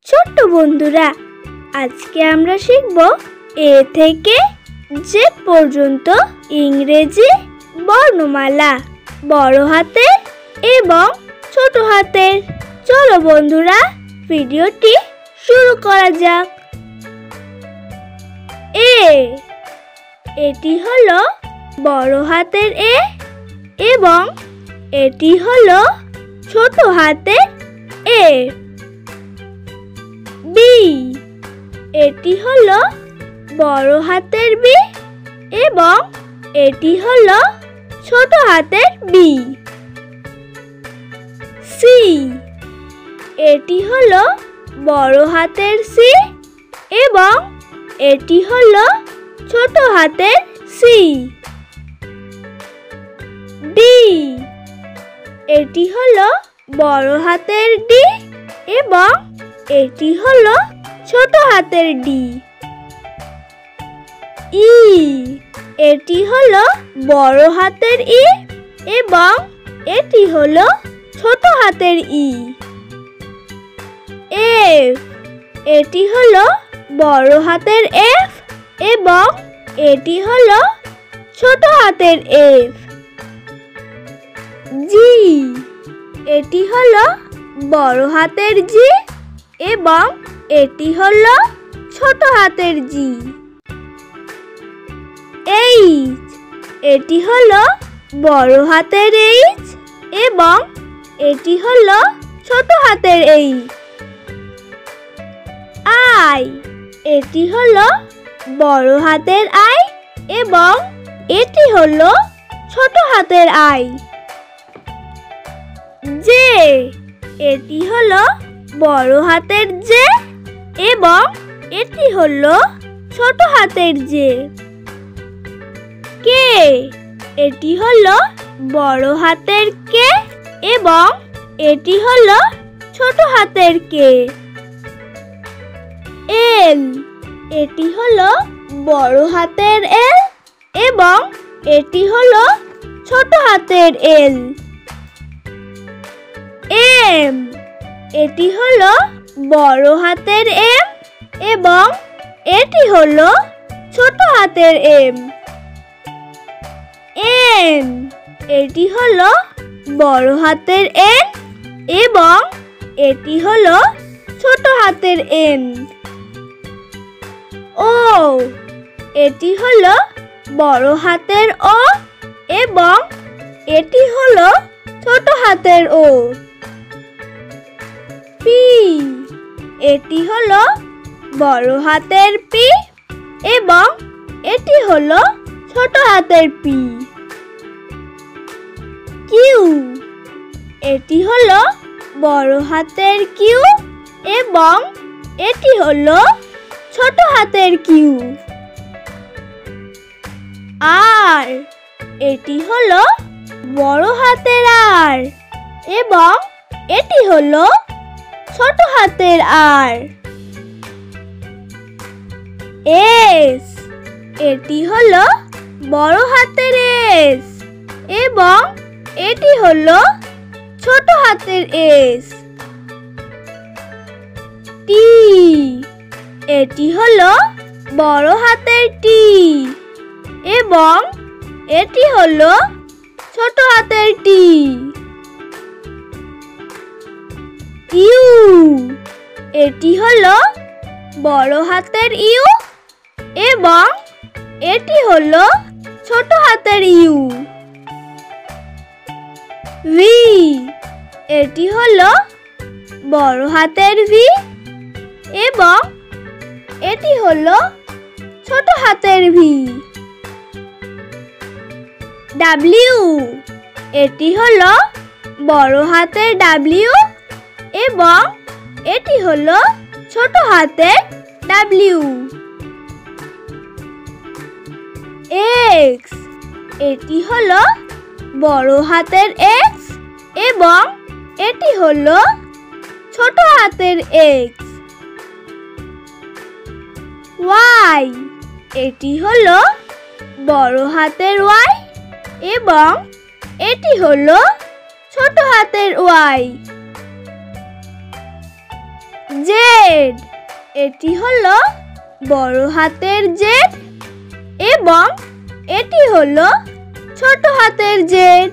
ছোট্ট বন্ধুরা, আজকে আমরা শিখব এ থেকে জেড পর্যন্ত ইংরেজি বর্ণমালা, বড় হাতের এবং ছোট হাতের। চলো বন্ধুরা, ভিডিওটি শুরু করা যাক। এ, এটি হলো বড় হাতের এ এবং এটি হলো ছোট হাতের এ। বি, এটি হলো বড় হাতের বি এবং এটি হলো ছোট হাতের বি। সি, এটি হলো বড় হাতের সি এবং এটি হলো ছোট হাতের সি। ডি, এটি হলো বড় হাতের ডি এবং এটি হলো ছোট হাতের ডি। ই, এটি হলো বড় হাতের ই এবং এটি হলো ছোট হাতের ই। এফ, এটি হলো বড় হাতের এফ এবং এটি হলো ছোট হাতের এফ। জি, এটি হলো বড় হাতের জি এবং এটি হলো ছোট হাতের জি। এইচ, এটি হলো বড় হাতের এইচ এবং এটি হলো ছোট হাতের এইচ। আই, এটি হলো বড় হাতের আই এবং এটি হলো ছোট হাতের আই। জে, এটি হলো বড় হাতের জে এবং এটি হলো ছোট হাতের জে। কে, এটি হলো বড় হাতের কে এবং এটি হলো ছোট হাতের কে। এল, এটি হলো বড় হাতের এল এবং এটি হলো ছোট হাতের এল। এম, এটি হলো বড় হাতের এম এবং এটি হলো ছোট হাতের এম। এন, এটি হলো বড় হাতের এন এবং এটি হলো ছোট হাতের এন। ও, এটি হলো বড় হাতের ও এবং এটি হলো ছোট হাতের ও। পি, এটি হলো বড় হাতের পি এবং এটি হলো ছোট হাতের পি। কিউ, এটি হলো বড় হাতের কিউ এবং এটি হলো ছোট হাতের কিউ। আর, এটি হলো বড় হাতের আর এবং এটি হলো ছোট হাতের আর। এস, এটি হলো বড় হাতের এস এবং এটি হলো ছোট হাতের এস। টি, এটি হলো বড় হাতের টি এবং এটি হলো ছোট হাতের টি। ইউ, এটি হলো বড় হাতের ইউ এবং এটি হলো ছোট হাতের ইউ। ভি, এটি হলো বড় হাতের ভি এবং এটি হলো ছোট হাতের ভি। ডাব্লিউ, এটি হলো বড় হাতের ডাব্লিউ এবং এটি হলো ছোট হাতের ডাব্লিউ। এক্স, এটি হলো বড় হাতের এক্স এবং এটি হলো ছোট হাতের এক্স। ওয়াই, এটি হলো বড় হাতের ওয়াই এবং এটি হলো ছোট হাতের ওয়াই। জেড। এটি হলো বড় হাতের জেড এবং এটি হলো ছোট হাতের জেড।